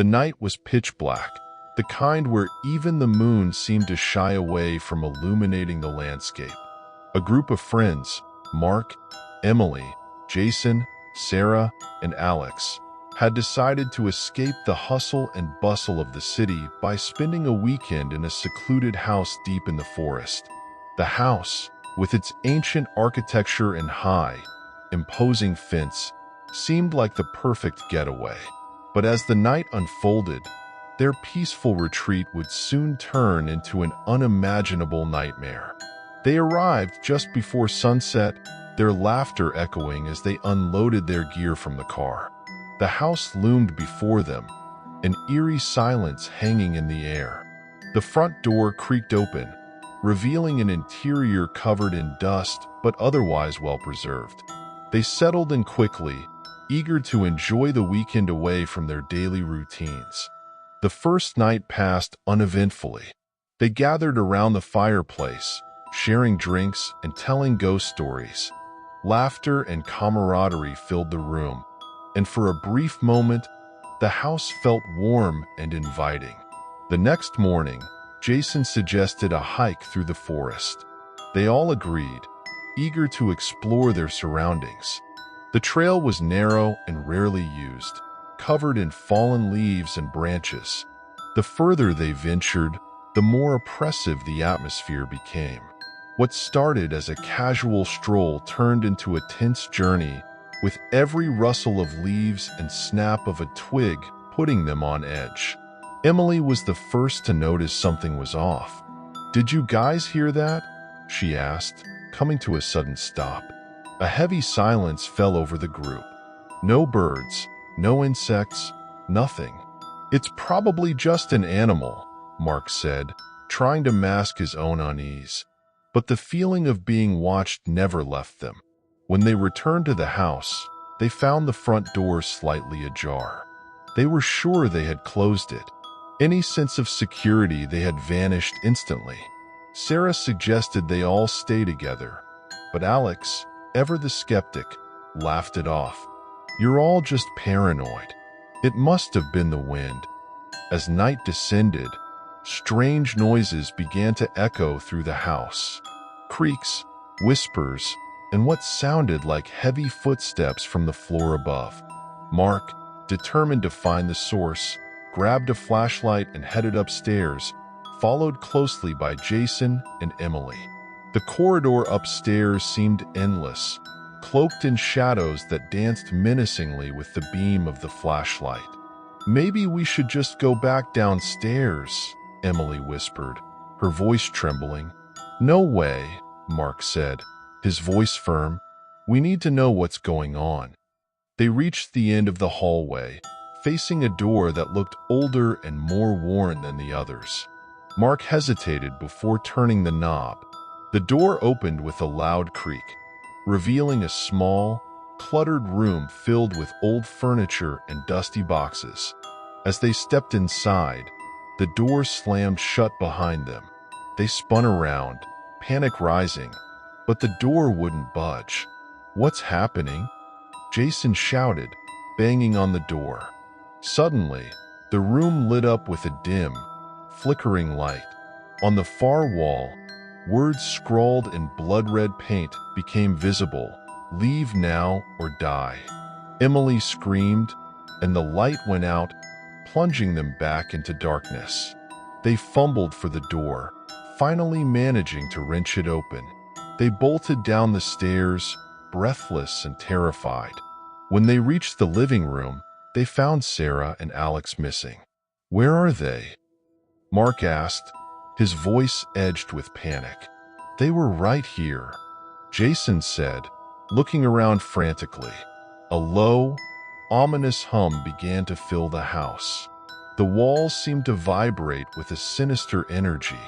The night was pitch black, the kind where even the moon seemed to shy away from illuminating the landscape. A group of friends, Mark, Emily, Jason, Sarah, and Alex, had decided to escape the hustle and bustle of the city by spending a weekend in a secluded house deep in the forest. The house, with its ancient architecture and high, imposing fence, seemed like the perfect getaway. But as the night unfolded, their peaceful retreat would soon turn into an unimaginable nightmare. They arrived just before sunset, their laughter echoing as they unloaded their gear from the car. The house loomed before them, an eerie silence hanging in the air. The front door creaked open, revealing an interior covered in dust but otherwise well preserved. They settled in quickly, eager to enjoy the weekend away from their daily routines. The first night passed uneventfully. They gathered around the fireplace, sharing drinks and telling ghost stories. Laughter and camaraderie filled the room, and for a brief moment, the house felt warm and inviting. The next morning, Jason suggested a hike through the forest. They all agreed, eager to explore their surroundings. The trail was narrow and rarely used, covered in fallen leaves and branches. The further they ventured, the more oppressive the atmosphere became. What started as a casual stroll turned into a tense journey, with every rustle of leaves and snap of a twig putting them on edge. Emily was the first to notice something was off. "Did you guys hear that?" she asked, coming to a sudden stop. A heavy silence fell over the group. No birds, no insects, nothing. "It's probably just an animal," Mark said, trying to mask his own unease. But the feeling of being watched never left them. When they returned to the house, they found the front door slightly ajar. They were sure they had closed it. Any sense of security they had vanished instantly. Sarah suggested they all stay together, but Alex, ever the skeptic, laughed it off. "You're all just paranoid. It must have been the wind." As night descended, strange noises began to echo through the house. Creaks, whispers, and what sounded like heavy footsteps from the floor above. Mark, determined to find the source, grabbed a flashlight and headed upstairs, followed closely by Jason and Emily. The corridor upstairs seemed endless, cloaked in shadows that danced menacingly with the beam of the flashlight. "Maybe we should just go back downstairs," Emily whispered, her voice trembling. "No way," Mark said, his voice firm. "We need to know what's going on." They reached the end of the hallway, facing a door that looked older and more worn than the others. Mark hesitated before turning the knob. The door opened with a loud creak, revealing a small, cluttered room filled with old furniture and dusty boxes. As they stepped inside, the door slammed shut behind them. They spun around, panic rising, but the door wouldn't budge. "What's happening?" Jason shouted, banging on the door. Suddenly, the room lit up with a dim, flickering light. On the far wall, words scrawled in blood-red paint became visible: "Leave now or die." Emily screamed, and the light went out, plunging them back into darkness. They fumbled for the door, finally managing to wrench it open. They bolted down the stairs, breathless and terrified. When they reached the living room, they found Sarah and Alex missing. "Where are they?" Mark asked, his voice edged with panic. "They were right here," Jason said, looking around frantically. A low, ominous hum began to fill the house. The walls seemed to vibrate with a sinister energy.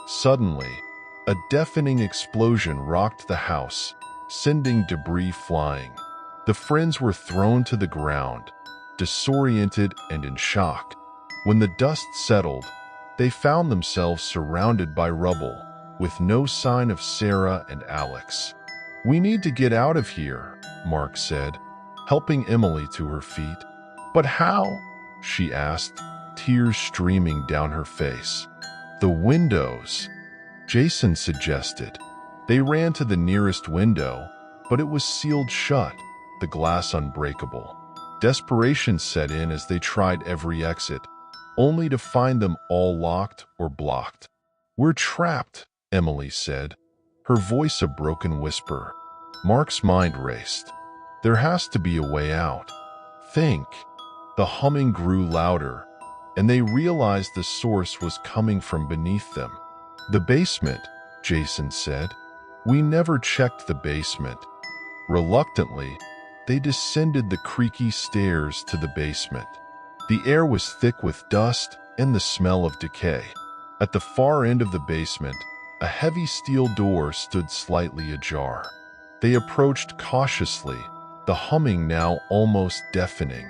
Suddenly, a deafening explosion rocked the house, sending debris flying. The friends were thrown to the ground, disoriented and in shock. When the dust settled, they found themselves surrounded by rubble, with no sign of Sarah and Alex. "We need to get out of here," Mark said, helping Emily to her feet. "But how?" she asked, tears streaming down her face. The windows, Jason suggested. They ran to the nearest window, but it was sealed shut, the glass unbreakable. Desperation set in as they tried every exit, only to find them all locked or blocked. "We're trapped," Emily said, her voice a broken whisper. Mark's mind raced. There has to be a way out. Think. The humming grew louder, and they realized the source was coming from beneath them. "The basement," Jason said. "We never checked the basement." Reluctantly, they descended the creaky stairs to the basement. The air was thick with dust and the smell of decay. At the far end of the basement, a heavy steel door stood slightly ajar. They approached cautiously, the humming now almost deafening.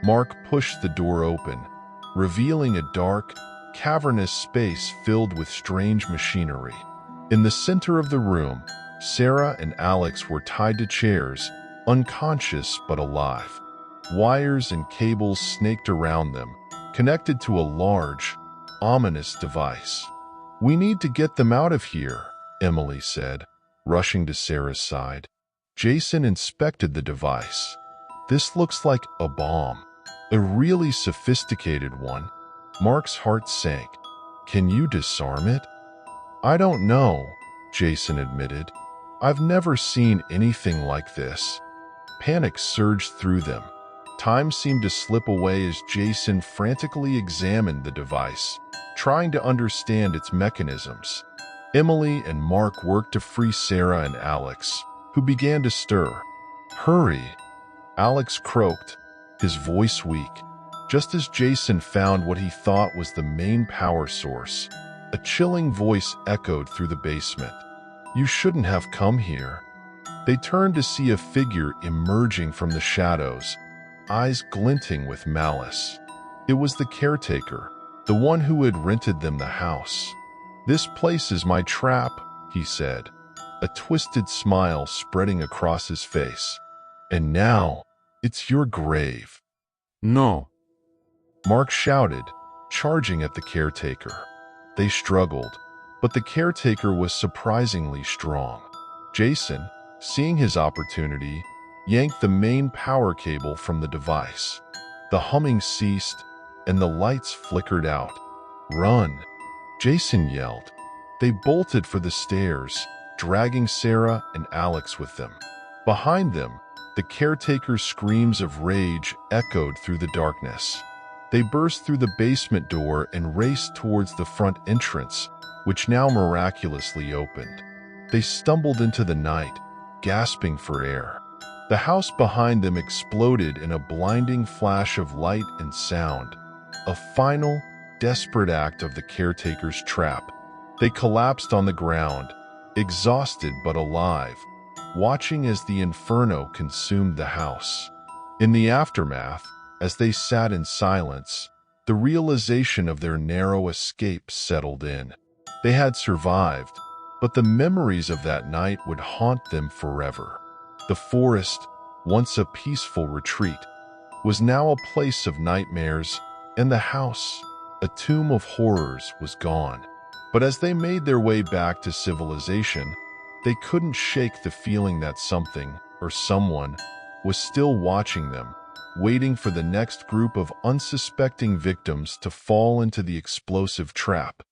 Mark pushed the door open, revealing a dark, cavernous space filled with strange machinery. In the center of the room, Sarah and Alex were tied to chairs, unconscious but alive. Wires and cables snaked around them, connected to a large, ominous device. "We need to get them out of here," Emily said, rushing to Sarah's side. Jason inspected the device. "This looks like a bomb. A really sophisticated one." Mark's heart sank. "Can you disarm it?" "I don't know," Jason admitted. "I've never seen anything like this." Panic surged through them. Time seemed to slip away as Jason frantically examined the device, trying to understand its mechanisms. Emily and Mark worked to free Sarah and Alex, who began to stir. "Hurry," Alex croaked, his voice weak, just as Jason found what he thought was the main power source. A chilling voice echoed through the basement. "You shouldn't have come here." They turned to see a figure emerging from the shadows, eyes glinting with malice. It was the caretaker, the one who had rented them the house. "This place is my trap," he said, a twisted smile spreading across his face. "And now, it's your grave." "No," Mark shouted, charging at the caretaker. They struggled, but the caretaker was surprisingly strong. Jason, seeing his opportunity, yanked the main power cable from the device. The humming ceased, and the lights flickered out. "Run!" Jason yelled. They bolted for the stairs, dragging Sarah and Alex with them. Behind them, the caretaker's screams of rage echoed through the darkness. They burst through the basement door and raced towards the front entrance, which now miraculously opened. They stumbled into the night, gasping for air. The house behind them exploded in a blinding flash of light and sound, a final, desperate act of the caretaker's trap. They collapsed on the ground, exhausted but alive, watching as the inferno consumed the house. In the aftermath, as they sat in silence, the realization of their narrow escape settled in. They had survived, but the memories of that night would haunt them forever. The forest, once a peaceful retreat, was now a place of nightmares, and the house, a tomb of horrors, was gone. But as they made their way back to civilization, they couldn't shake the feeling that something, or someone, was still watching them, waiting for the next group of unsuspecting victims to fall into the explosive trap.